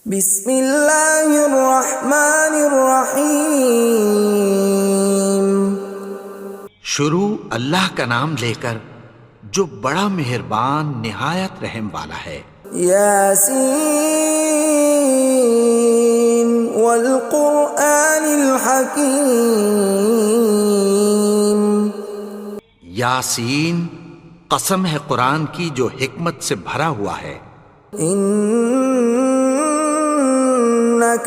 بسم اللہ الرحمن الرحیم۔ شروع اللہ کا نام لے کر جو بڑا مہربان نہایت رحم والا ہے۔ یاسین والقرآن الحکیم۔ یاسین، قسم ہے قرآن کی جو حکمت سے بھرا ہوا ہے۔ انک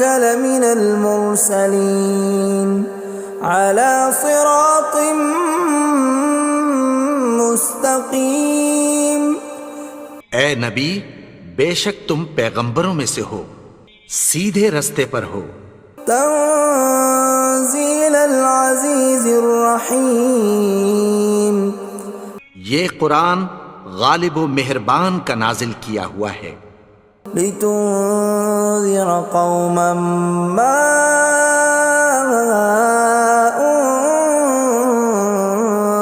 لمن المرسلین علی صراط مستقیم۔ اے نبی، بے شک تم پیغمبروں میں سے ہو، سیدھے رستے پر ہو۔ تنزیل العزیز الرحیم۔ یہ قرآن غالب و مہربان کا نازل کیا ہوا ہے۔ لتنذر قوما ما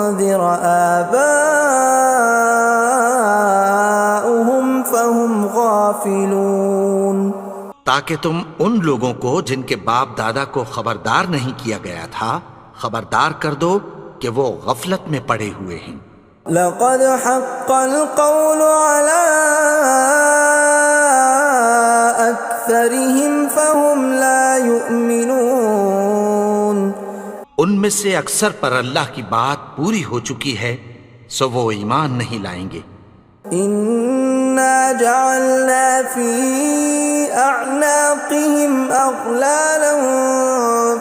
انذر آباؤهم فهم غافلون۔ تاکہ تم ان لوگوں کو جن کے باپ دادا کو خبردار نہیں کیا گیا تھا خبردار کر دو کہ وہ غفلت میں پڑے ہوئے ہیں۔ لقد حق القول على أكثرهم فهم لا يؤمنون۔ ان میں سے اکثر پر اللہ کی بات پوری ہو چکی ہے سو وہ ایمان نہیں لائیں گے۔ إنا جعلنا في أعناقهم أغلالا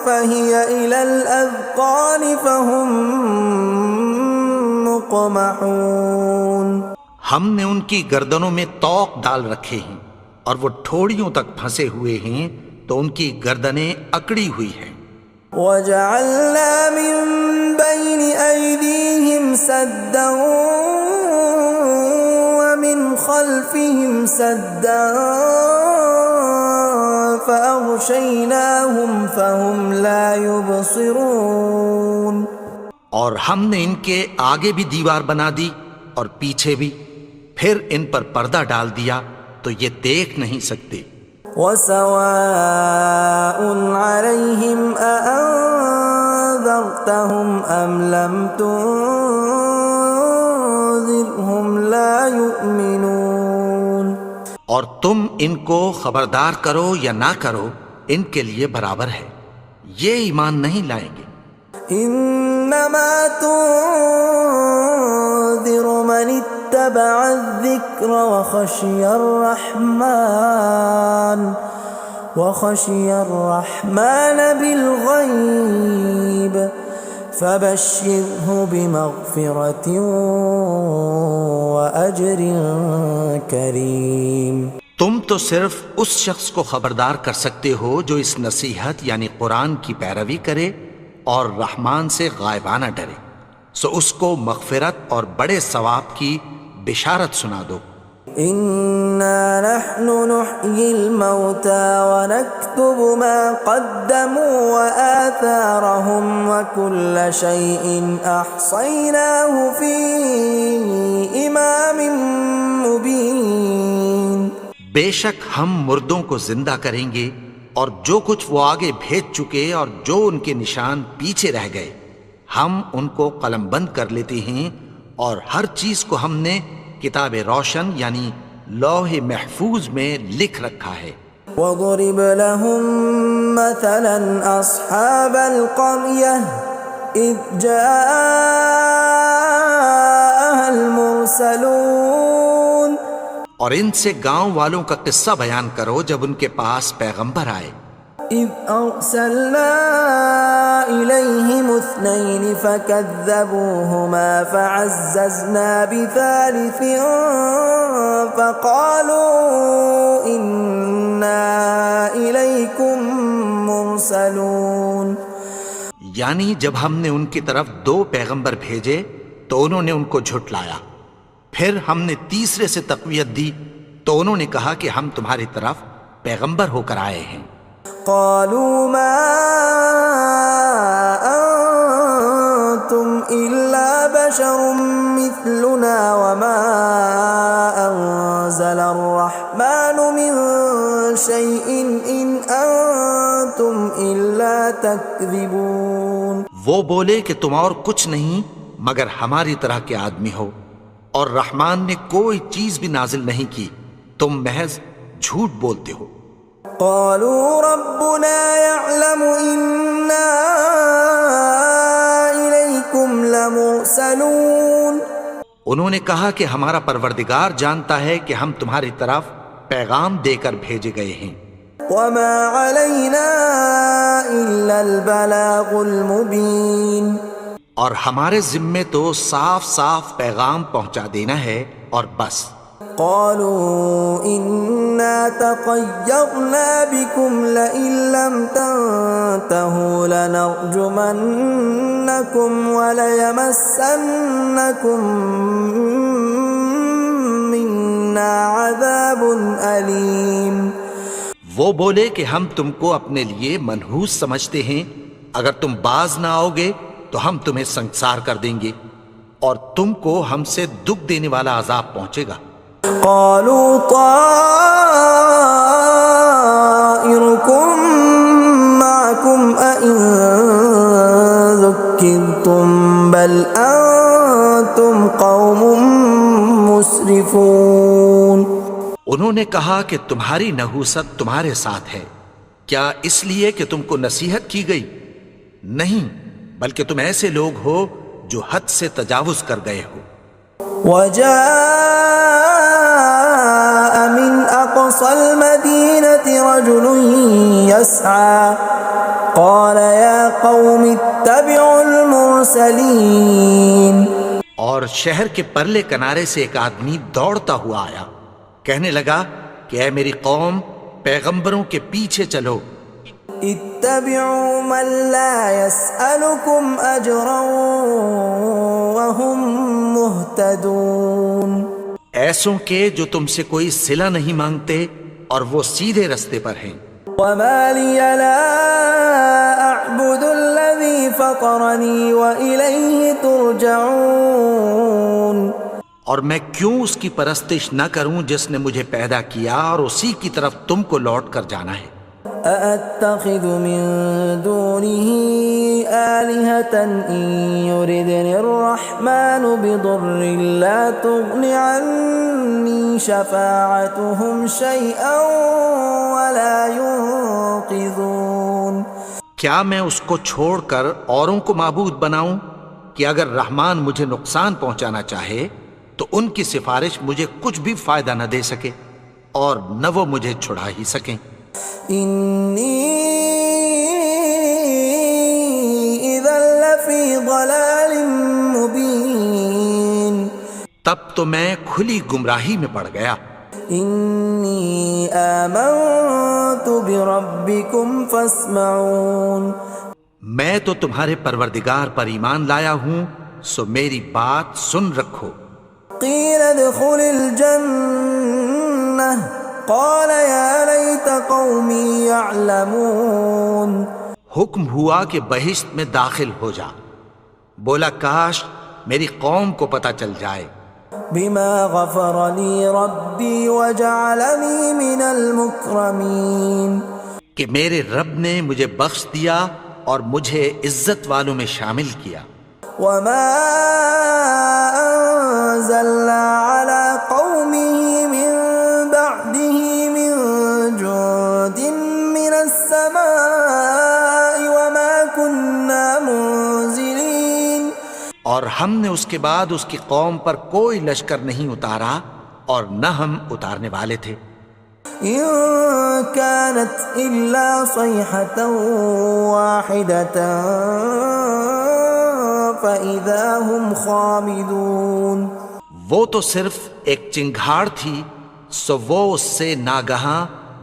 فهي إلى الأذقان فهم مقمحون۔ ہم نے ان کی گردنوں میں طوق ڈال رکھے ہیں اور وہ ٹھوڑیوں تک پھنسے ہوئے ہیں تو ان کی گردنیں اکڑی ہوئی ہیں۔ وَجَعَلْنَا مِن بَيْنِ أَيْدِيهِمْ سَدًّا وَمِنْ خَلْفِهِمْ سَدًّا فَأَغْشَيْنَاهُمْ فَهُمْ لَا يُبْصِرُونَ۔ اور ہم نے ان کے آگے بھی دیوار بنا دی اور پیچھے بھی، پھر ان پر پردہ ڈال دیا تو یہ دیکھ نہیں سکتے۔ وَسَوَاءٌ عَلَيْهِمْ أَأَنذَرْتَهُمْ أَمْ لَمْ تُنذِرْهُمْ لَا يُؤْمِنُونَ۔ اور تم ان کو خبردار کرو یا نہ کرو ان کے لیے برابر ہے، یہ ایمان نہیں لائیں گے۔ انما تنذر من اتبع الذکر وخشی الرحمن بالغیب فبشرہ بمغفرۃ واجر کریم۔ تم تو صرف اس شخص کو خبردار کر سکتے ہو جو اس نصیحت یعنی قرآن کی پیروی کرے اور رحمان سے غائبانہ ڈرے، سو اس کو مغفرت اور بڑے ثواب کی بشارت سنا دو۔ اِنَّا نَحْنُ نُحْيِي الْمَوْتَى وَنَكْتُبُ مَا قَدَّمُوا وَآثَارَهُمْ وَكُلَّ شَيْءٍ أَحْصَيْنَاهُ فِي إِمَامٍ مُبِينٍ۔ بے شک ہم مردوں کو زندہ کریں گے اور جو کچھ وہ آگے بھیج چکے اور جو ان کے نشان پیچھے رہ گئے ہم ان کو قلم بند کر لیتے ہیں، اور ہر چیز کو ہم نے کتاب روشن یعنی لوح محفوظ میں لکھ رکھا ہے۔ وَضُرِبْ لَهُم مَّثَلًا أَصْحَابَ الْقَرْيَةِ إِذْ جَاءَهَا الْمُرْسَلُونَ۔ اور ان سے گاؤں والوں کا قصہ بیان کرو جب ان کے پاس پیغمبر آئے۔ إِذْ أَرْسَلْنَا إِلَيْهِمُ اثْنَيْنِ فَكَذَّبُوهُمَا فَعَزَّزْنَا بِثَالِثٍ فَقَالُوا إِنَّا إِلَيْكُمْ مُرْسَلُونَ۔ یعنی جب ہم نے ان کی طرف دو پیغمبر بھیجے تو انہوں نے ان کو جھٹلایا، پھر ہم نے تیسرے سے تقویت دی تو انہوں نے کہا کہ ہم تمہاری طرف پیغمبر ہو کر آئے ہیں۔ قالوا ما انتم الا بشر مثلنا وما انزل الرحمن من شيء إن أنتم إلا تكذبون. وہ بولے کہ تم اور کچھ نہیں مگر ہماری طرح کے آدمی ہو، اور رحمان نے کوئی چیز بھی نازل نہیں کی، تم محض جھوٹ بولتے ہو. قالوا ربنا يعلم إنا إليكم لمرسلون. انہوں نے کہا کہ ہمارا پروردگار جانتا ہے کہ ہم تمہاری طرف پیغام دے کر بھیجے گئے ہیں. وما علينا إلا البلاغ المبين. اور ہمارے ذمے تو صاف صاف پیغام پہنچا دینا ہے اور بس. قالوا إنا تطيرنا بكم لئن لم تنتهوا لنرجمنكم وليمسنكم منا عذاب أليم. وہ بولے کہ ہم تم کو اپنے لیے منحوس سمجھتے ہیں، اگر تم باز نہ آؤ گے تو ہم تمہیں سنسار کر دیں گے اور تم کو ہم سے دکھ دینے والا عذاب پہنچے گا. قالوا طائركم معكم أئن ذكرتم بل أنتم قوم مسرفون. انہوں نے کہا کہ تمہاری نحوست تمہارے ساتھ ہے، کیا اس لیے کہ تم کو نصیحت کی گئی؟ نہیں، بلکہ تم ایسے لوگ ہو جو حد سے تجاوز کر گئے ہو. وجاء من أقصى المدينة رجل يسعى قال يا قوم اتبعوا المرسلين. اور شہر کے پرلے کنارے سے ایک آدمی دوڑتا ہوا آیا، کہنے لگا کہ اے میری قوم، پیغمبروں کے پیچھے چلو. اتبعوا من لا يسألكم أجرا وهم مهتدون. ایسوں کے جو تم سے کوئی صلہ نہیں مانگتے اور وہ سیدھے رستے پر ہیں. وما لي لا أعبد الذي فطرني وإليه ترجعون. اور میں کیوں اس کی پرستش نہ کروں جس نے مجھے پیدا کیا اور اسی کی طرف تم کو لوٹ کر جانا ہے. أأتخذ من دونه آلهة إن يردني الرحمن بضر لا تغن عني شفاعتهم شيئا ولا ينقذون. کیا میں اس کو چھوڑ کر اوروں کو معبود بناؤں کہ اگر رحمان مجھے نقصان پہنچانا چاہے تو ان کی سفارش مجھے کچھ بھی فائدہ نہ دے سکے اور نہ وہ مجھے چھڑا ہی سکیں. إني إذا لفي ضلال مبين. تب تو میں کھلی گمراہی میں پڑ گیا. إني آمنت بربكم فاسمعون. میں تو تمہارے پروردگار پر ایمان لایا ہوں، سو میری بات سن رکھو. قيل ادخل الجنة قال يا ليت قومي يعلمون. حکم ہوا کہ بہشت میں داخل ہو جا. بولا کاش میری قوم کو پتہ چل جائے. بما غفر لي ربي وجعلني من المكرمين. کہ میرے رب نے مجھے بخش دیا اور مجھے عزت والوں میں شامل کیا. وما أنزلنا على قومه من بعده من جند من السماء وما كنا منزلين. اور ہم نے اس کے بعد اس کی قوم پر کوئی لشکر نہیں اتارا اور نہ ہم اتارنے والے تھے. إن كانت إلا صيحة واحدة فإذا هم خامدون. وہ تو صرف ایک چنگھاڑ تھی، سو وہ اس سے ناگہاں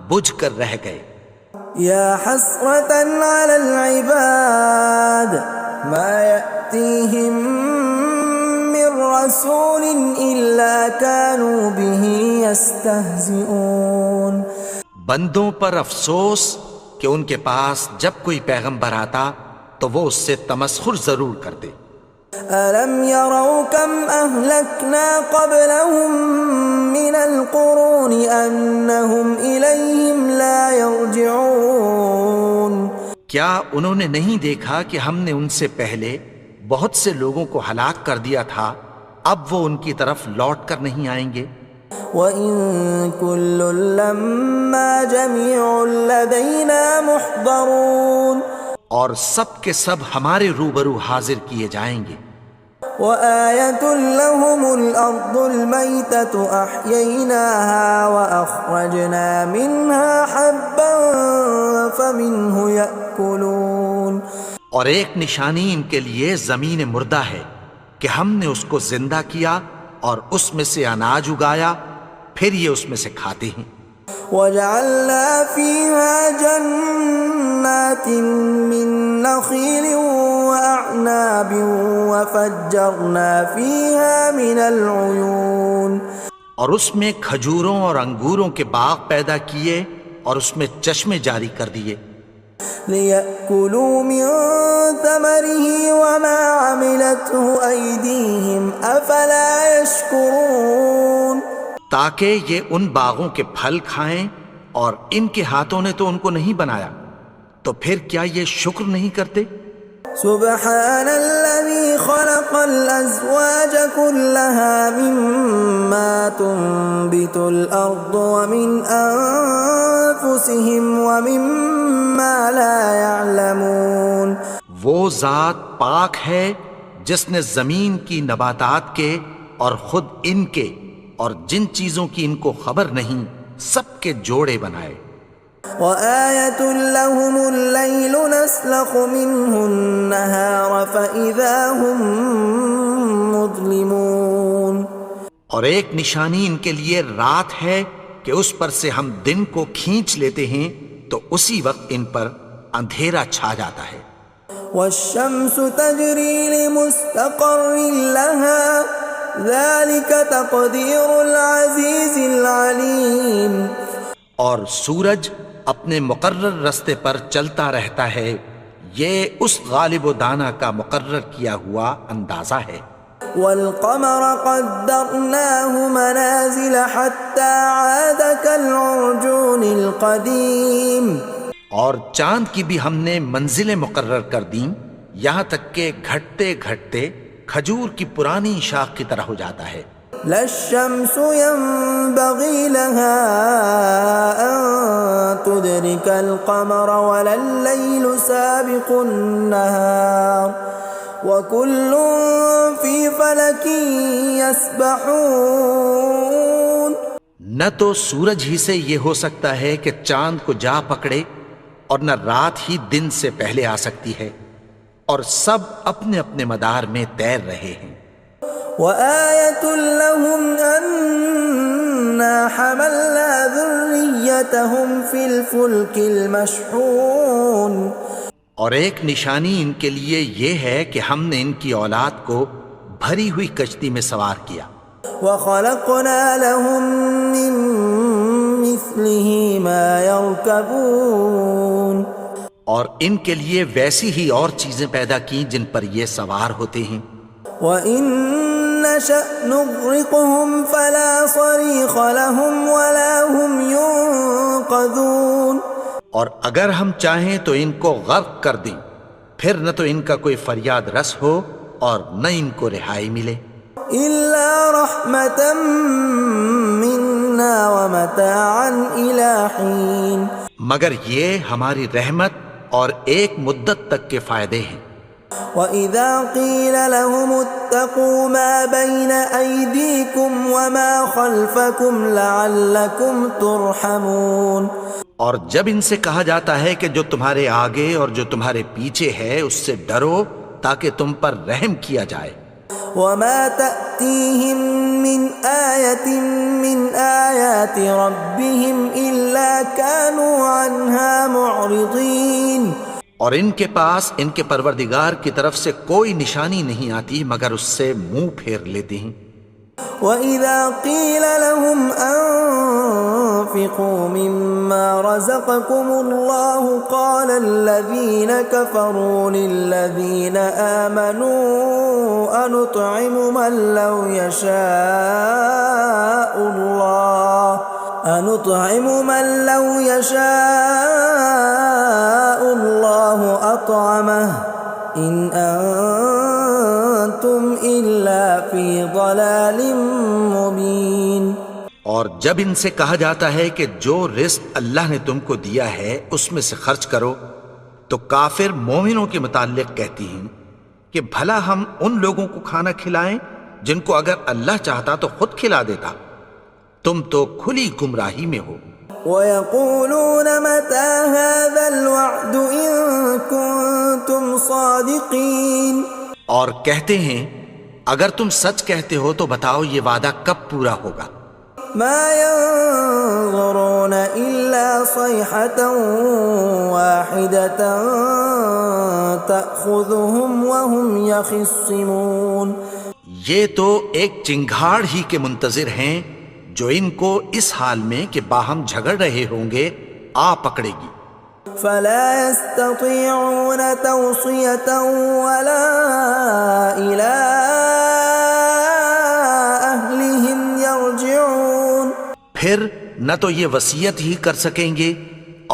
بجھ کر رہ گئے. يا حسرة على العباد ما يأتيهم من رسول إلا كانوا به يستهزئون. بندوں پر افسوس کہ ان کے پاس جب کوئی پیغمبر آتا تو وہ اس سے تمسخر ضرور کرتے. ألم يروا كم أهلكنا قبلهم من القرون أنهم إليهم لا يرجعون کیا انہوں نے نہیں دیکھا کہ ہم نے ان سے پہلے بہت سے لوگوں کو ہلاک کر دیا تھا، اب وہ ان کی طرف لوٹ کر نہیں آئیں گے؟ وَإِن كُلٌّ لَّمَّا جَمِيعٌ لَّدَيْنَا مُحْضَرُونَ اور سب کے سب ہمارے روبرو حاضر کیے جائیں گے۔ وَآيَةٌ لَّهُمُ الْأَرْضُ الْمَيْتَةُ أَحْيَيْنَاهَا وَأَخْرَجْنَا مِنْهَا حَبًّا فَمِنْهُ يَأْكُلُونَ اور ایک نشانی ان کے لیے زمین مردہ ہے کہ ہم نے اس کو زندہ کیا اور اس میں سے اناج اگایا، پھر یہ اس میں سے کھاتے ہیں۔ وَجَعَلْنَا فِيهَا جَنَّاتٍ مِّن نَّخِيلٍ وَأَعْنَابٍ وَفَجَّرْنَا فِيهَا مِنَ الْعُيُونِ اور اس میں کھجوروں اور انگوروں کے باغ پیدا کیے اور اس میں چشمے جاری کر دیے، لِيَأْكُلُوا مِن ثَمَرِهِ وَمَا عَمِلَتْهُ أَيْدِيهِمْ أَفَلَا يَشْكُرُونَ تاکہ یہ ان باغوں کے پھل کھائیں، اور ان کے ہاتھوں نے تو ان کو نہیں بنایا، تو پھر کیا یہ شکر نہیں کرتے؟ سبحان الذي خلق الأزواج كلها مما تنبت الأرض ومن أنفسهم ومما لا يعلمون وہ ذات پاک ہے جس نے زمین کی نباتات کے اور خود ان کے اور جن چیزوں کی ان کو خبر نہیں سب کے جوڑے بنائے۔ وَآيَةٌ لَّهُمُ اللَّيْلُ نَسْلَخُ مِنْهُ النَّهَارَ فَإِذَا هُم مُظْلِمُونَ اور ایک نشانی ان کے لیے رات ہے کہ اس پر سے ہم دن کو کھینچ لیتے ہیں تو اسی وقت ان پر اندھیرا چھا جاتا ہے۔ وَالشَّمْسُ تَجْرِي لِمُسْتَقَرٍّ لَّهَا ذَلِكَ تَقْدِيرُ الْعَزِيزِ الْعَلِيمِ اور سورج اپنے مقرر رستے پر چلتا رہتا ہے، یہ اس غالب و دانا کا مقرر کیا ہوا اندازہ ہے۔ وَالْقَمَرَ قَدَّرْنَاهُ مَنَازِلَ حَتَّى عَادَ كَالْعُرْجُونِ الْقَدِيمِ اور چاند کی بھی ہم نے منزلیں مقرر کر دیں، یہاں تک کہ گھٹتے گھٹتے کھجور کی پرانی شاخ کی طرح ہو جاتا ہے۔ لا الشمس ينبغي لها أن تدرك القمر ولا الليل سابق النهار وكل في فلك يسبحون نہ تو سورج ہی سے یہ ہو سکتا ہے کہ چاند کو جا پکڑے، اور نہ رات ہی دن سے پہلے آ سکتی ہے، اور سب اپنے اپنے مدار میں تیر رہے ہیں۔ وَآيَةٌ لَّهُمْ أَنَّا حَمَلْنَا ذُرِّيَّتَهُمْ فِي الْفُلْكِ الْمَشْحُونِ اور ایک نشانی ان کے لیے یہ ہے کہ ہم نے ان کی اولاد کو بھری ہوئی کشتی میں سوار کیا۔ وَخَلَقْنَا لَهُم مِّن مِّثْلِهِ مَا يَرْكَبُونَ اور ان کے لیے ویسی ہی اور چیزیں پیدا کی جن پر یہ سوار ہوتے ہیں۔ وَإِن نَّشَأْ نُغْرِقْهُمْ فَلَا صَرِيخَ لَهُمْ وَلَا هُمْ يُنقَذُونَ اور اگر ہم چاہیں تو ان کو غرق کر دیں، پھر نہ تو ان کا کوئی فریاد رس ہو اور نہ ان کو رہائی ملے۔ إِلَّا رَحْمَةً مِّنَّا وَمَتَاعًا إِلَىٰ حِينٍ مگر یہ ہماری رحمت اور ایک مدت تک کے فائدے ہیں۔ وَإِذَا قِيلَ لَهُمُ اتَّقُوا مَا بَيْنَ أَيْدِيكُمْ وَمَا خَلْفَكُمْ لَعَلَّكُمْ تُرْحَمُونَ اور جب ان سے کہا جاتا ہے کہ جو تمہارے آگے اور جو تمہارے پیچھے ہے اس سے ڈرو تاکہ تم پر رحم کیا جائے۔ وَمَا تَأْتِيهِم مِّنْ آيَةٍ مِّنْ آيَاتِ رَبِّهِمْ إِلَّا كَانُوا عَنْهَا مُعْرِضِينَ اور ان کے پاس ان کے پروردگار کی طرف سے کوئی نشانی نہیں آتی مگر اس سے منہ پھیر لیتے ہیں۔ وَإِذَا قِيلَ لَهُمْ وأنفقوا مما رزقكم الله قال الذين كفروا للذين آمنوا أنطعم من لو يشاء الله أطعمه إن أنتم إلا في ضلال مبين۔ اور جب ان سے کہا جاتا ہے کہ جو رزق اللہ نے تم کو دیا ہے اس میں سے خرچ کرو، تو کافر مومنوں کے متعلق کہتی ہیں کہ بھلا ہم ان لوگوں کو کھانا کھلائیں جن کو اگر اللہ چاہتا تو خود کھلا دیتا، تم تو کھلی گمراہی میں ہو۔ وَيَقُولُونَ مَتَى هَذَا الْوَعْدُ إِن كُنتُمْ صَادِقِينَ، اور کہتے ہیں اگر تم سچ کہتے ہو تو بتاؤ یہ وعدہ کب پورا ہوگا۔ مَا يَنظُرُونَ إِلَّا صَيْحَةً وَاحِدَةً تَأْخُذُهُمْ وَهُمْ يَخِصِّمُونَ، یہ تو ایک چنگھاڑ ہی کے منتظر ہیں جو ان کو اس حال میں کہ باہم جھگڑ رہے ہوں گے آ پکڑے گی۔ فَلَا يَسْتَطِيعُونَ تَوْصِيَةً وَلَا إِلَىٰ أَهْلِهِمْ يَرْجِعُونَ، پھر نہ تو یہ وصیت ہی کر سکیں گے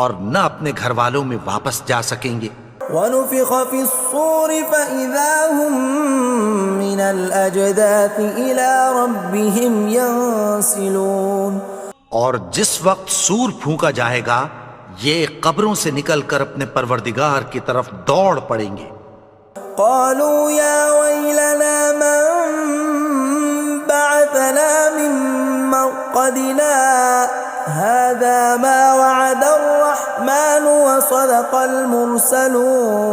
اور نہ اپنے گھر والوں میں واپس جا سکیں گے۔ وَنُفِخَ فِي الصُّورِ فَإِذَا هُم مِّنَ الْأَجْدَاثِ إِلَىٰ رَبِّهِمْ يَنسِلُونَ، اور جس وقت سور پھونکا جائے گا یہ قبروں سے نکل کر اپنے پروردگار کی طرف دوڑ پڑیں گے۔ قالوا يا ويلنا من بعثنا من مرقدنا هذا ما وعد الرحمن وصدق المرسلون،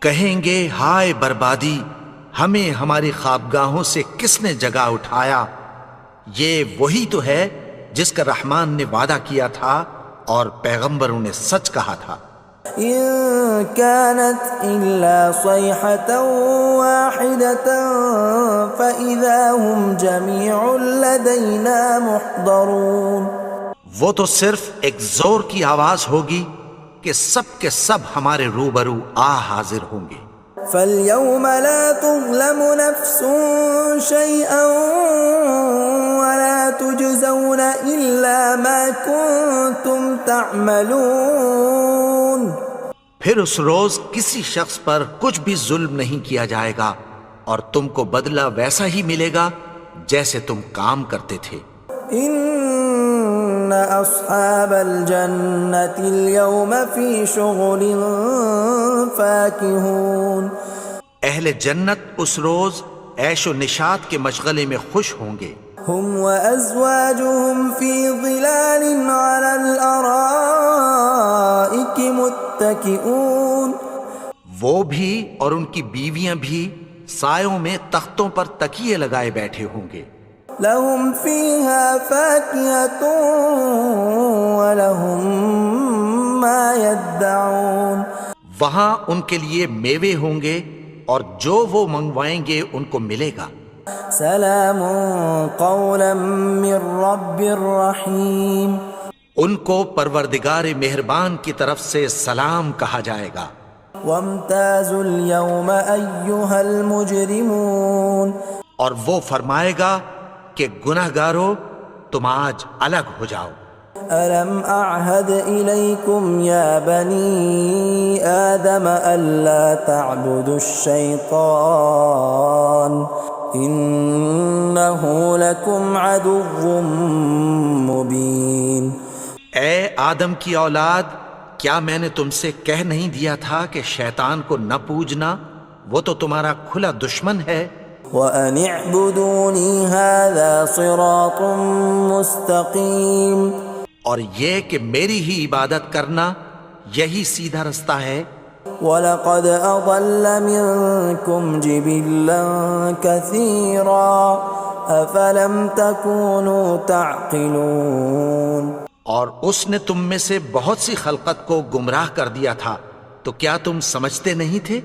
کہیں گے ہائے بربادی، ہمیں ہماری خوابگاہوں سے کس نے جگا اٹھایا، یہ وہی تو ہے جس کا رحمان نے وعدہ کیا تھا اور پیغمبروں نے سچ کہا تھا۔ إن كانت إلا صيحة واحدة فإذا هم جميع لدينا محضرون، وہ تو صرف ایک زور کی آواز ہوگی کہ سب کے سب ہمارے روبرو آ حاضر ہوں گے۔ فَالْيَوْمَ لَا تُظْلَمُ نَفْسٌ شَيْئًا وَلَا تُجْزَوْنَ إِلَّا مَا كُنتُمْ تَعْمَلُونَ، پھر اس روز کسی شخص پر کچھ بھی ظلم نہیں کیا جائے گا اور تم کو بدلہ ویسا ہی ملے گا جیسے تم کام کرتے تھے۔ إِنَّ أَصْحَابَ الْجَنَّةِ الْيَوْمَ فِي شُغُلٍ فَاكِهُونَ، اہل جنت اس روز عیش و نشاط کے مشغلے میں خوش ہوں گے۔ هُمْ وَأَزْوَاجُهُمْ فِي ظِلَالٍ عَلَى الْأَرَائِكِ مُتَّكِئُونَ، وہ بھی اور ان کی بیویاں بھی سایوں میں تختوں پر تکیے لگائے بیٹھے ہوں گے۔ لَهُمْ فِيهَا فَاكِهَةٌ وَلَهُمْ مَا يَدَّعُونَ، وہاں ان کے لیے میوے ہوں گے اور جو وہ منگوائیں گے ان کو ملے گا۔ سلام قولا من رب الرحیم، ان کو پروردگار مہربان کی طرف سے سلام کہا جائے گا۔ وامتازوا اليوم ایھا المجرمون، اور وہ فرمائے گا کہ گنہگارو تم آج الگ ہو جاؤ۔ ألم أعهد إليكم يا بني آدم ألا تعبدوا الشيطان إنه لكم عدو مبين۔ اے آدم کی اولاد، کیا میں نے تم سے کہہ نہیں دیا تھا کہ شیطان کو نہ پوجنا، وہ تو تمہارا کھلا دشمن ہے۔ وَأَنِ اعْبُدُونِي هَذَا صِرَاطٌ مُسْتَقِيمٌ، اور یہ کہ میری ہی عبادت کرنا یہی سیدھا رستہ ہے۔ وَلَقَدْ أَضَلَّ مِنْكُمْ جِبِلًّا كَثِيرًا أَفَلَمْ تَكُونُوا تَعْقِلُونَ، اور اس نے تم میں سے بہت سی خلقت کو گمراہ کر دیا تھا، تو کیا تم سمجھتے نہیں تھے؟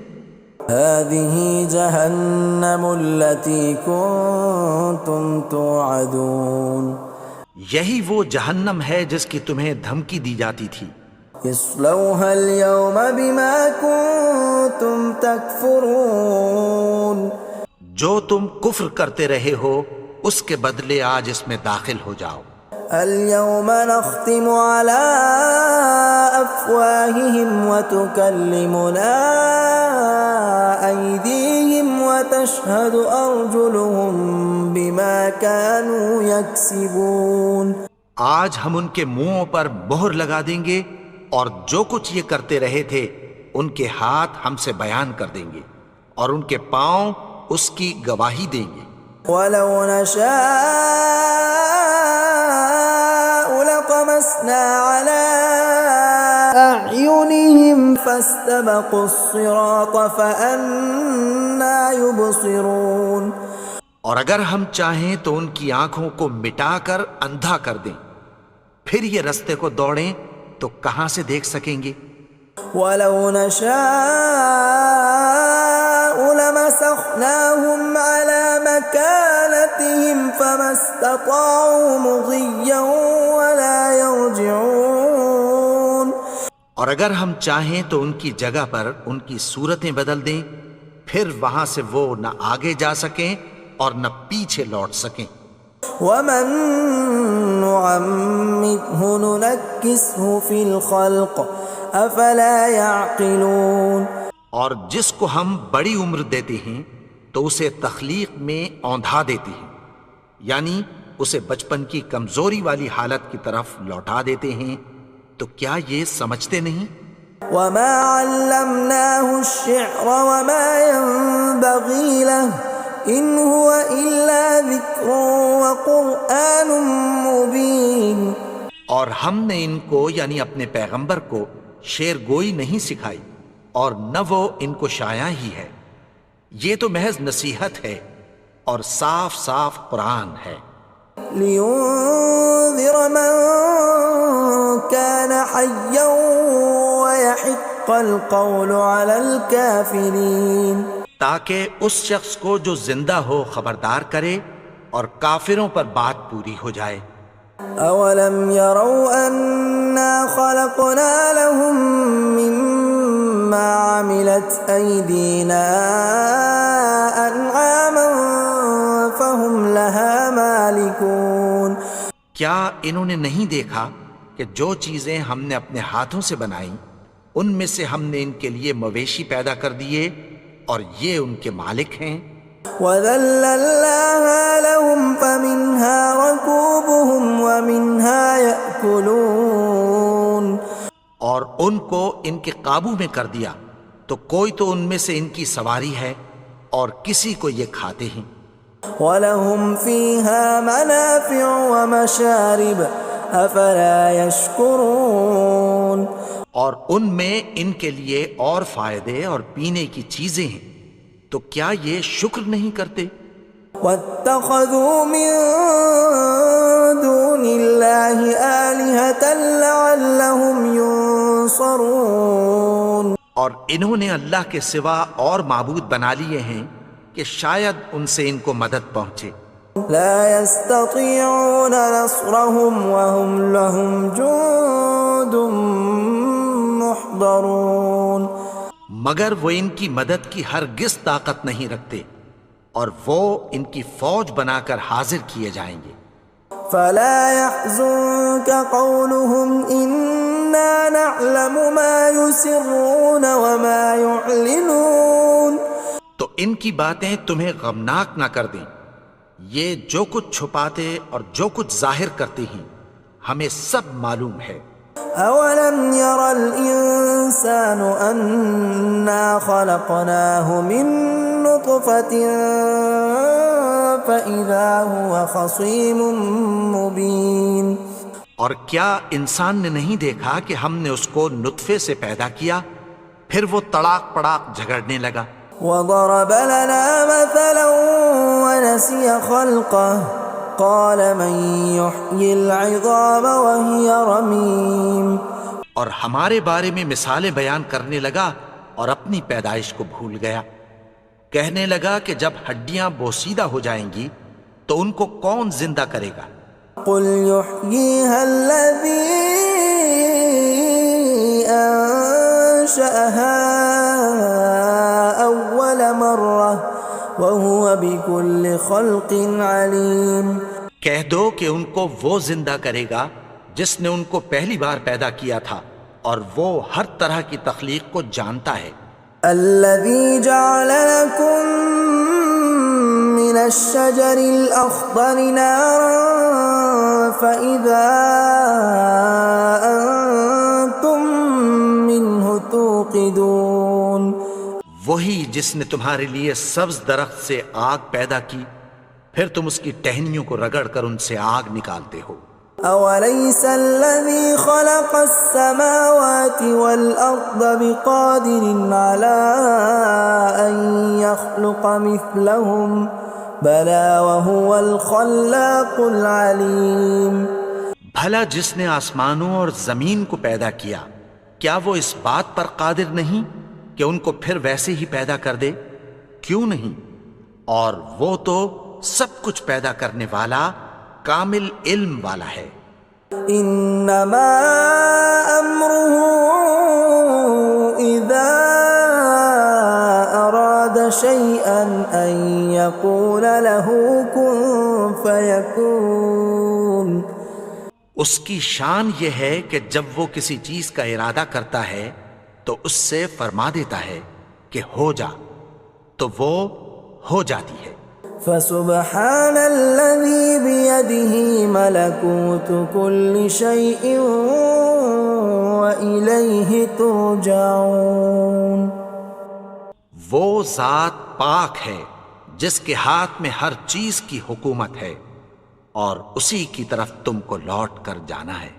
هَذِهِ جَهَنَّمُ الَّتِي كُنْتُمْ تُوعَدُونَ، یہی وہ جہنم ہے جس کی تمہیں دھمکی دی جاتی تھی. اصلوها اليوم بما كنتم تكفرون. جو تم کفر کرتے رہے ہو اس کے بدلے آج اس میں داخل ہو جاؤ. اليوم نختم على أفواههم وتكلمنا أيديهم وتشهد أرجلهم بما كانوا يكسبون. آج ہم ان کے منہوں پر مہر لگا دیں گے اور جو کچھ یہ کرتے رہے تھے ان کے ہاتھ ہم سے بیان کر دیں گے اور ان کے پاؤں اس کی گواہی دیں گے. ولو نشاء لطمسنا على أعينهم فاستبقوا الصراط فأنى يبصرون. اور اگر ہم چاہیں تو ان کی آنکھوں کو مٹا کر اندھا کر دیں، پھر یہ رستے کو دوڑیں تو کہاں سے دیکھ سکیں گے. ولو نشاء لمسخناهم على مكانتهم فما استطاعوا مضيا ولا يرجعون. اور اگر ہم چاہیں تو ان کی جگہ پر ان کی صورتیں بدل دیں، پھر وہاں سے وہ نہ آگے جا سکیں اور نہ پیچھے لوٹ سکیں. ومن نعمره ننكسه في الخلق افلا يعقلون. اور جس کو ہم بڑی عمر دیتے ہیں تو اسے تخلیق میں اوندھا دیتے ہیں، یعنی اسے بچپن کی کمزوری والی حالت کی طرف لوٹا دیتے ہیں. تو کیا یہ سمجھتے نہیں؟ وما علمناه الشعر وما ينبغي له ان هو الا ذکر وقرآن مبین. اور ہم نے ان کو یعنی اپنے پیغمبر کو شعر گوئی نہیں سکھائی اور نہ وہ ان کو شایع ہی ہے، یہ تو محض نصیحت ہے اور صاف صاف قرآن ہے. لینذر من كان حیا ويحق القول على الكافرین. تاکہ اس شخص کو جو زندہ ہو خبردار کرے اور کافروں پر بات پوری ہو جائے. اولم يروا انا خلقنا لهم مما عملت ايدينا انعاما فهم لها مالكون. کیا انہوں نے نہیں دیکھا کہ جو چیزیں ہم نے اپنے ہاتھوں سے بنائیں ان میں سے ہم نے ان کے لیے مویشی پیدا کر دیے اور یہ ان کے مالک ہیں. وَذَلَّلْنَاهَا لَهُمْ فَمِنْهَا رَكُوبُهُمْ وَمِنْهَا يَأْكُلُونَ. اور ان کو ان کے قابو میں کر دیا تو کوئی تو ان میں سے ان کی سواری ہے اور کسی کو یہ کھاتے ہیں. وَلَهُمْ فِيهَا مَنَافِعُ وَمَشَارِبُ أَفَلَا يَشْكُرُونَ. اور ان میں ان کے لیے اور فائدے اور پینے کی چیزیں ہیں، تو کیا یہ شکر نہیں کرتے؟ وَاتَّخَذُوا مِن دُونِ اللَّهِ آلِهَةً لَعَلَّهُمْ يُنصَرُونَ. اور انہوں نے اللہ کے سوا اور معبود بنا لیے ہیں کہ شاید ان سے ان کو مدد پہنچے. لا يستطيعون نصرهم وهم لهم جند محضرون. مگر وہ ان کی مدد کی ہرگز طاقت نہیں رکھتے اور وہ ان کی فوج بنا کر حاضر کیے جائیں گے. فلا يحزنك قولهم إنا نعلم ما يسرون وما يعلنون. تو ان کی باتیں تمہیں غمناک نہ کر دیں، یہ جو کچھ چھپاتے اور جو کچھ ظاہر کرتے ہیں ہمیں سب معلوم ہے. اولم ير الانسان انا خلقناه من نطفة فاذا هو خصيم مبين. اور کیا انسان نے نہیں دیکھا کہ ہم نے اس کو نطفے سے پیدا کیا پھر وہ تڑاک پڑاک جھگڑنے لگا. وضرب لنا مثلا ونسي خلقه قال من يحيي العظام وهي رميم. اور ہمارے بارے میں مثالیں بیان کرنے لگا اور اپنی پیدائش کو بھول گیا. کہنے لگا کہ جب ہڈیاں بوسیدہ ہو جائیں گی تو ان کو کون زندہ کرے گا قل يحييها الذي أنشأها أول مرة وهو بكل خلق عليم۔ کہہ دو کہ ان کو وہ زندہ کرے گا جس نے ان کو پہلی بار پیدا کیا تھا، اور وہ ہر طرح کی تخلیق کو جانتا ہے۔ الذي جعل لكم من الشجر الأخضر نارا فإذا أنتم منه توقدون، وہی جس نے تمہارے لیے سبز درخت سے آگ پیدا کی، پھر تم اس کی ٹہنیوں کو رگڑ کر ان سے آگ نکالتے ہو۔ أوليس الذي خلق السماوات والأرض بقادر على أن يخلق مثلهم بلى وهو الخلاق العليم۔ بھلا جس نے آسمانوں اور زمین کو پیدا کیا، کیا وہ اس بات پر قادر نہیں کہ ان کو پھر ویسے ہی پیدا کر دے؟ کیوں نہیں؟ اور وہ تو سب کچھ پیدا کرنے والا، کامل علم والا ہے۔ انما امره اذا اراد شيئا ان يقول له كن فيكون۔ اس کی شان یہ ہے کہ جب وہ کسی چیز کا ارادہ کرتا ہے تو اس سے فرما دیتا ہے کہ ہو جا، تو وہ ہو جاتی ہے۔ فسبحان الذي بيده ملكوت كل شيء وإليه ترجعون۔ وہ ذات پاک ہے جس کے ہاتھ میں ہر چیز کی حکومت ہے، اور اسی کی طرف تم کو لوٹ کر جانا ہے۔